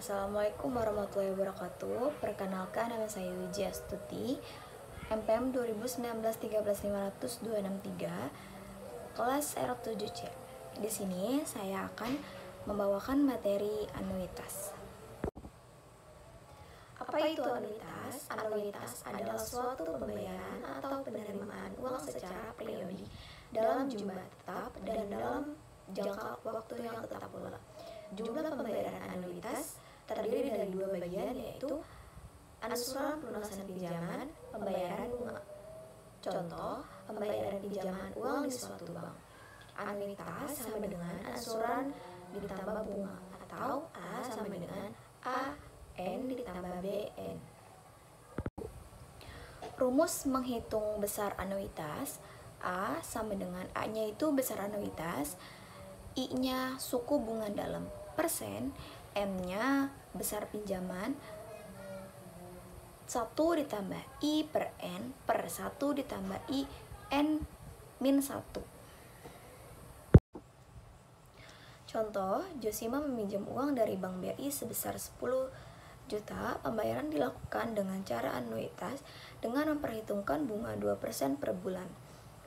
Assalamualaikum warahmatullahi wabarakatuh. Perkenalkan, nama saya Wijia Astuti, MPM 2019-13500-263, kelas R7C. Di sini saya akan membawakan materi anuitas. Apa itu anuitas? Anuitas adalah suatu pembayaran atau penerimaan uang secara periodik dalam jumlah tetap dan dalam jangka waktu yang tetap pula. Jumlah pembayaran anuitas terdiri dari dua bagian, yaitu angsuran pelunasan pinjaman, pembayaran bunga. Contoh, pembayaran pinjaman uang di suatu bank. Anuitas sama dengan angsuran ditambah bunga, atau A sama dengan AN ditambah BN. Rumus menghitung besar anuitas: A sama dengan A-nya itu besar anuitas, I-nya suku bunga dalam persen, M-nya besar pinjaman, 1 ditambah I per N per 1 ditambah I N min 1. Contoh, Josima meminjam uang dari Bank BRI sebesar 10 juta. Pembayaran dilakukan dengan cara anuitas dengan memperhitungkan bunga 2% per bulan.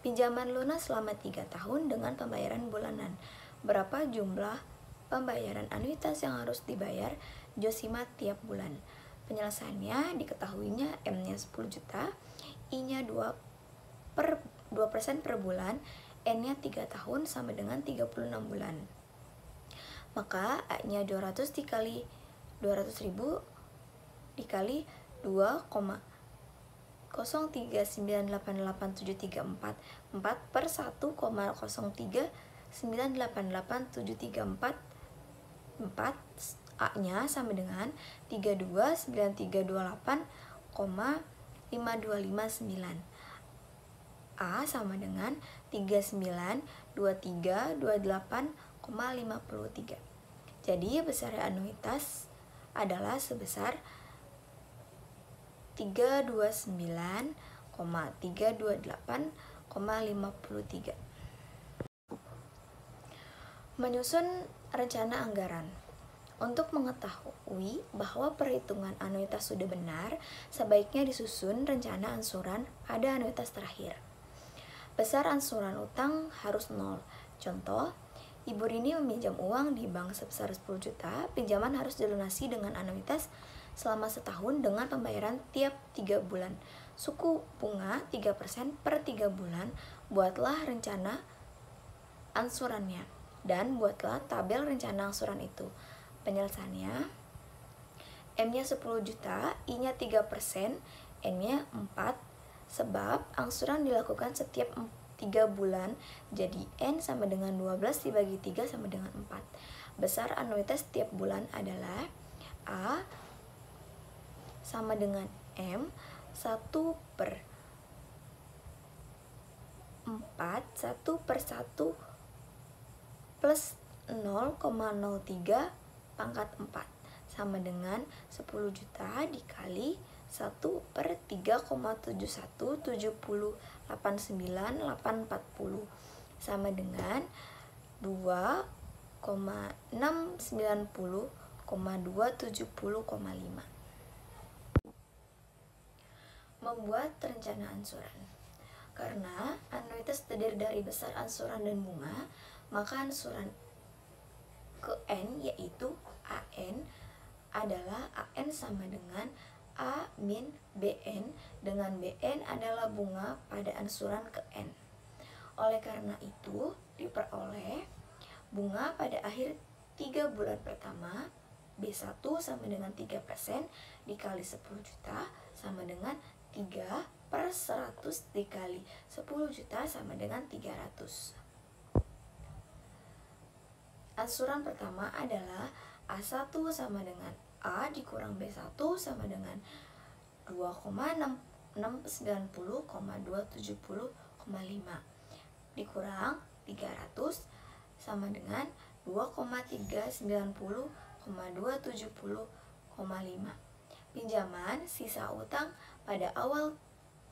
Pinjaman lunas selama 3 tahun dengan pembayaran bulanan. Berapa jumlah pembayaran anuitas yang harus dibayar Josima tiap bulan? Penyelesaiannya diketahuinya M-nya 10 juta, I-nya 2% per bulan, N-nya 3 tahun sama dengan 36 bulan. Maka A-nya 200 dikali 200.000 dikali 2,0398874 per 1,03988734. A-nya sama dengan 329328,5259. A sama dengan 392328,53. Jadi besar anuitas adalah sebesar 329,328,53. Menyusun rencana anggaran. Untuk mengetahui bahwa perhitungan anuitas sudah benar, sebaiknya disusun rencana angsuran pada anuitas terakhir. Besar angsuran utang harus 0. Contoh, Ibu Rini meminjam uang di bank sebesar 10 juta, pinjaman harus dilunasi dengan anuitas selama setahun dengan pembayaran tiap 3 bulan. Suku bunga 3% per 3 bulan. Buatlah rencana angsurannya dan buatlah tabel rencana angsuran itu. Penyelesaiannya, M-nya 10 juta, I-nya 3%, N-nya 4, sebab angsuran dilakukan setiap 3 bulan, jadi N sama dengan 12 dibagi 3 sama dengan 4. Besar anuitas setiap bulan adalah A sama dengan M, 1 per 4, 1 per 1 plus 0,03 pangkat 4 sama dengan 10 juta dikali 1 per 3,717089840 sama dengan 2,690,270,5. Membuat rencana angsuran. Karena anuitas terdiri dari besar angsuran dan bunga, maka angsuran ke N yaitu AN adalah AN sama dengan A min BN, dengan BN adalah bunga pada angsuran ke N. Oleh karena itu diperoleh bunga pada akhir 3 bulan pertama B1 sama dengan 3% dikali 10 juta sama dengan 3 per 100 dikali 10 juta sama dengan 300. Angsuran pertama adalah A1 sama dengan A dikurang B1 sama dengan 2,690,270,5 dikurang 300 sama dengan 2,390,270,5. Pinjaman sisa utang pada awal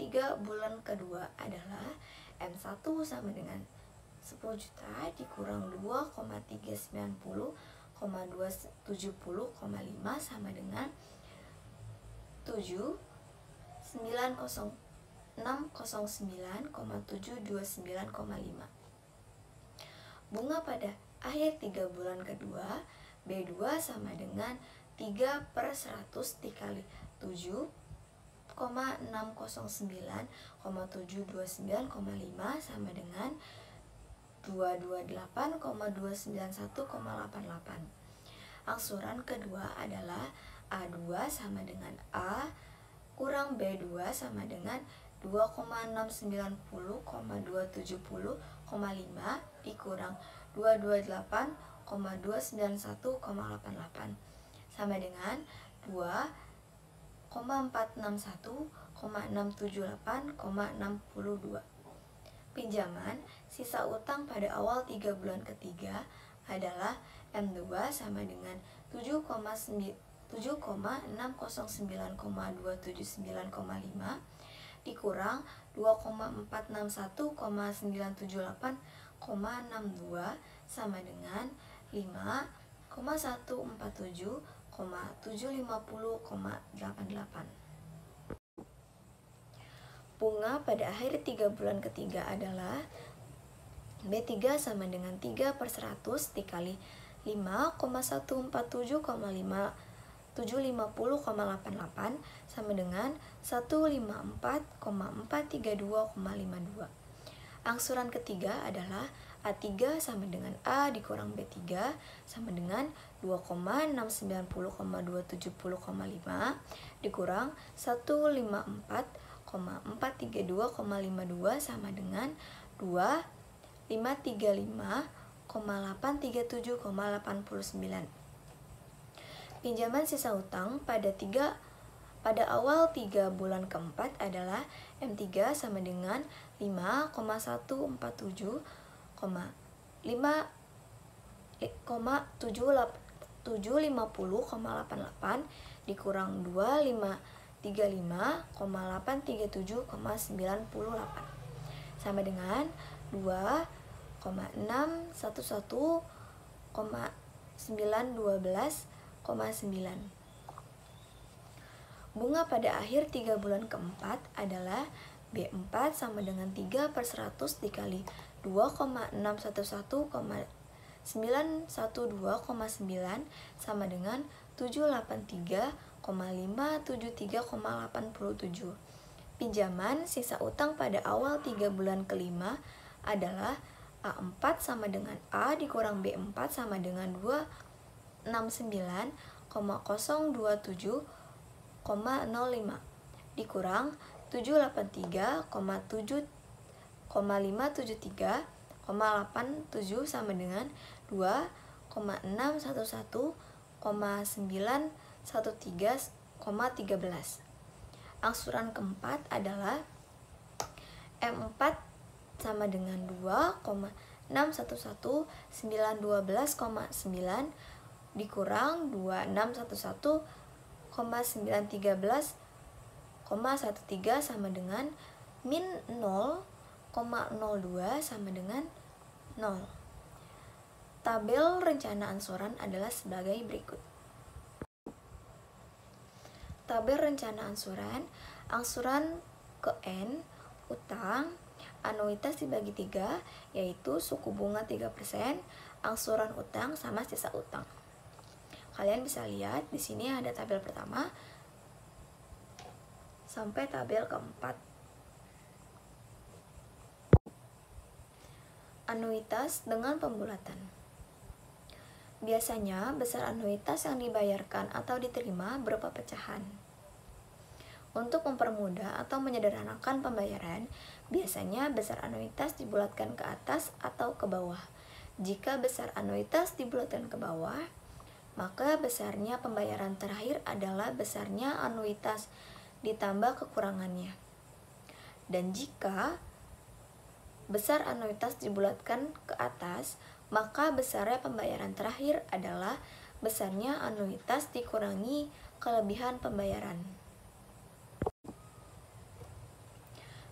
3 bulan kedua adalah M1 sama dengan 10 juta dikurang 2,390,270,5 sama dengan 609,729,5. Bunga pada akhir 3 bulan kedua B2 sama dengan 3/100 dikali 7,609,729,5 sama dengan 228,291,88. Angsuran kedua adalah A2 sama dengan A kurang B2 sama dengan 2,690,270,5 dikurang 228,291,88 sama dengan 2,461,678,62. Pinjaman sisa utang pada awal 3 bulan ketiga adalah M2 sama dengan 7,609,279,5 dikurang 2,461,978,62 sama dengan 5,147,750,88. Bunga pada akhir 3 bulan ketiga adalah B3 sama dengan 3/100 dikali 5,147,750,88 sama dengan 154,432,52. Angsuran ketiga adalah A3 sama dengan A dikurang B3 sama dengan 2,690,270,5 dikurang 154,432,52 sama dengan 2,535,837,89. Pinjaman sisa utang pada awal 3 bulan keempat adalah M3 sama dengan 5,147,750,88 dikurang 2,535,837,98 sama dengan 2,611,912,9. Bunga pada akhir 3 bulan keempat adalah B4 sama dengan 3/100 dikali 2,611,912,9 sama dengan 783,573,87. Pinjaman sisa utang pada awal 3 bulan kelima adalah A4 sama dengan A dikurang B4 sama dengan 269,027,05 dikurang 783,573,87 sama dengan 2,611,913,13. Angsuran keempat adalah M4 sama dengan 2,611,912,9 dikurang 2,611,913,13 sama dengan min 0,02 sama dengan 0. Tabel rencana angsuran adalah sebagai berikut. Tabel rencana angsuran ke N, utang, anuitas dibagi 3, yaitu suku bunga 3%, angsuran utang sama sisa utang. Kalian bisa lihat di sini ada tabel pertama sampai tabel keempat. Anuitas dengan pembulatan. Biasanya besar anuitas yang dibayarkan atau diterima berupa pecahan. Untuk mempermudah atau menyederhanakan pembayaran, biasanya besar anuitas dibulatkan ke atas atau ke bawah. Jika besar anuitas dibulatkan ke bawah, maka besarnya pembayaran terakhir adalah besarnya anuitas ditambah kekurangannya. Dan jika besar anuitas dibulatkan ke atas, maka besarnya pembayaran terakhir adalah besarnya anuitas dikurangi kelebihan pembayaran.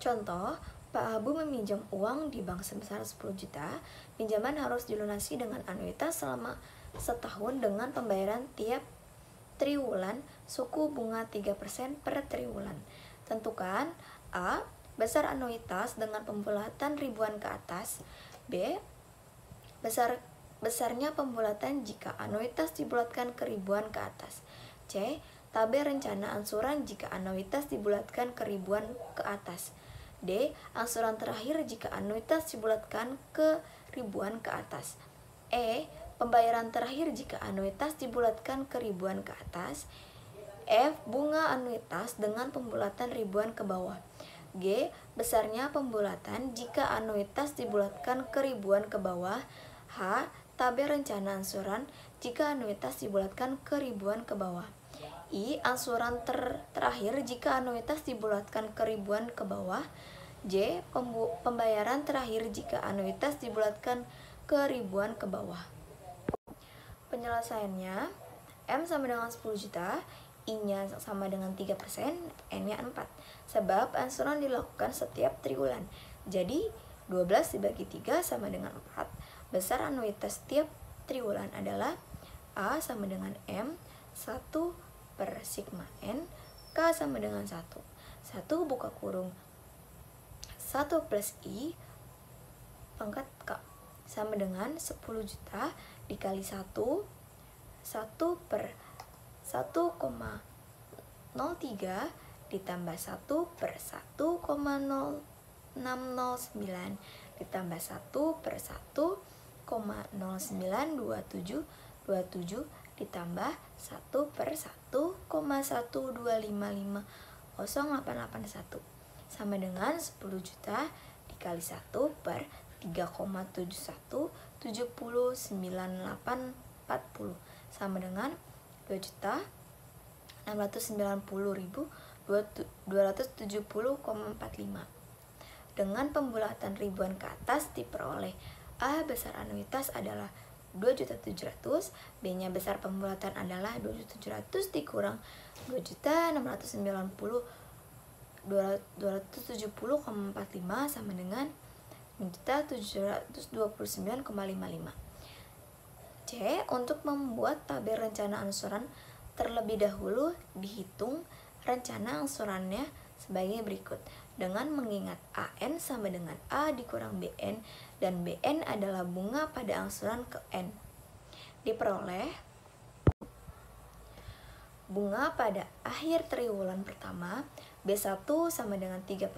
Contoh, Pak Abu meminjam uang di bank sebesar 10 juta, pinjaman harus dilunasi dengan anuitas selama setahun dengan pembayaran tiap triwulan suku bunga 3% per triwulan. Tentukan A. Besar anuitas dengan pembulatan ribuan ke atas. B. Besarnya pembulatan jika anuitas dibulatkan ke ribuan ke atas. C. Tabel rencana angsuran jika anuitas dibulatkan ke ribuan ke atas. D. Angsuran terakhir jika anuitas dibulatkan ke ribuan ke atas. E. Pembayaran terakhir jika anuitas dibulatkan ke ribuan ke atas. F. Bunga anuitas dengan pembulatan ribuan ke bawah. G. Besarnya pembulatan jika anuitas dibulatkan ke ribuan ke bawah. H. Tabel rencana angsuran jika anuitas dibulatkan ke ribuan ke bawah. I. Angsuran terakhir jika anuitas dibulatkan ke ribuan ke bawah. J. Pembayaran terakhir jika anuitas dibulatkan ke ribuan ke bawah. Penyelesaiannya, M sama dengan 10 juta, I-nya sama dengan 3%, N-nya 4. Sebab angsuran dilakukan setiap triwulan. Jadi, 12 dibagi 3 sama dengan 4. Besar anuitas tiap triwulan adalah A sama dengan M, 1 per sigma N, K sama dengan 1. 1 buka kurung 1 plus I pangkat K sama dengan 10 juta dikali 1 per 1,03 ditambah 1 per 1,0609 ditambah 1 per 1,092727 ditambah 1 per 1,125508881 sama dengan 10 juta dikali 1 per 3,717980 sama dengan 2.690.270,45. Dengan pembulatan ribuan ke atas diperoleh A. Besar anuitas adalah 2.700.000, B-nya besar pembulatan adalah 2.700.000 dikurang 2.690.270,45 sama dengan 1.729,55. C. Untuk membuat tabel rencana angsuran terlebih dahulu dihitung rencana angsurannya sebagai berikut. Dengan mengingat AN sama dengan A dikurang BN dan BN adalah bunga pada angsuran ke N. Diperoleh bunga pada akhir triwulan pertama B1 sama dengan 3%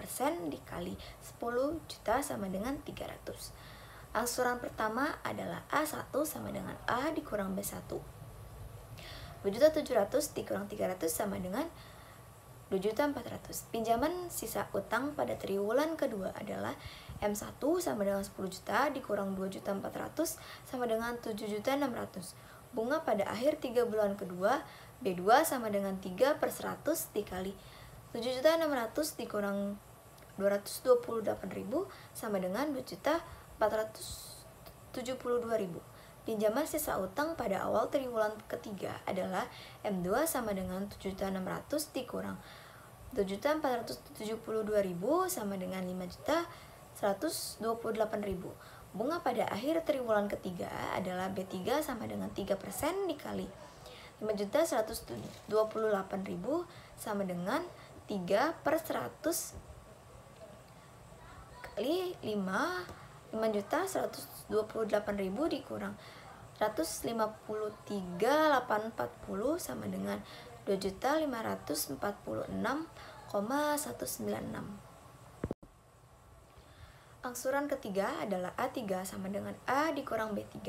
dikali 10 juta sama dengan 300. Angsuran pertama adalah A1 sama dengan A dikurang B1. 2.700.000 dikurang 300 sama dengan 2.400.000. Pinjaman sisa utang pada triwulan kedua adalah M1 sama dengan 10 juta dikurang 2.400.000 sama dengan 7.600.000. Bunga pada akhir 3 bulan kedua B2 sama dengan 3 per 100 dikali 7.600.000 dikurang 228.000 sama dengan 2.472.000. Pinjaman sisa utang pada awal triwulan ketiga adalah M2 sama dengan 7.600.000 dikurang 7.472.000 sama dengan 5.128.000. Bunga pada akhir triwulan ketiga adalah B3 sama dengan 3% dikali 5.128.000 sama dengan 3 per 100 kali 5.128.000 dikurang 153.840 sama dengan 2.546,196. Angsuran ketiga adalah A3 sama dengan A dikurang B3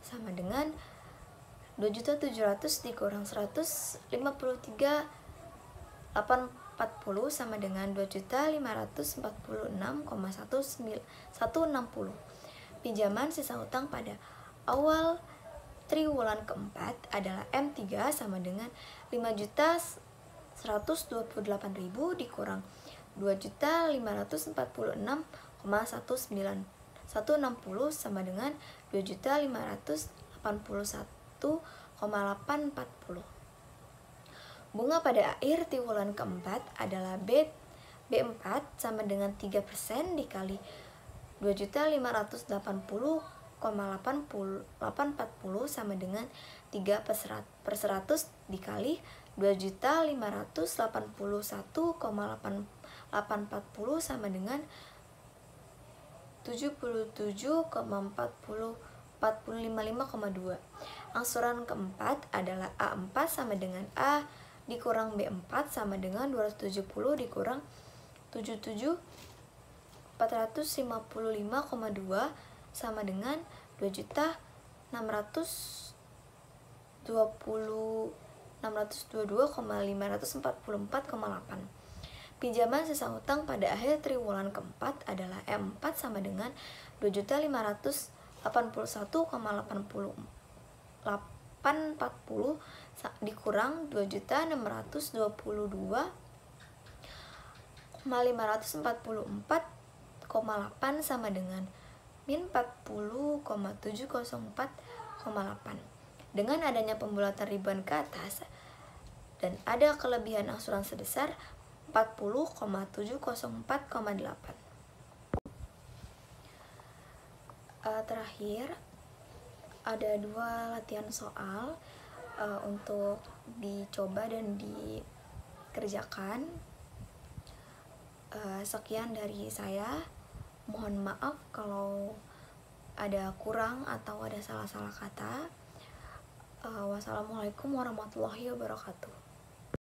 sama dengan 2.700.000 dikurang 153.840 sama dengan 2.546,160. Pinjaman sisa utang pada awal triwulan keempat adalah M3 sama dengan 5.128.000 dikurang 2.546,160 sama dengan 2.581,840. Bunga pada akhir triwulan keempat adalah B4 sama dengan 3% dikali 2.580,160 sama dengan 3/100 dikali 2.581,840 sama dengan 77,455,2. Angsuran keempat adalah A4 sama dengan A dikurang B4 sama dengan 270 dikurang 455,2 sama dengan 2.622,544,8. Pinjaman sisa hutang pada akhir triwulan keempat adalah M4 sama dengan 2.581,840 dikurang 2.622,544,8 sama dengan min 40,704,8. Dengan adanya pembulatan ribuan ke atas dan ada kelebihan angsuran sebesar 40,704,8. Terakhir ada 2 latihan soal untuk dicoba dan dikerjakan. Sekian dari saya. Mohon maaf kalau ada kurang atau ada salah-salah kata. Wassalamualaikum warahmatullahi wabarakatuh.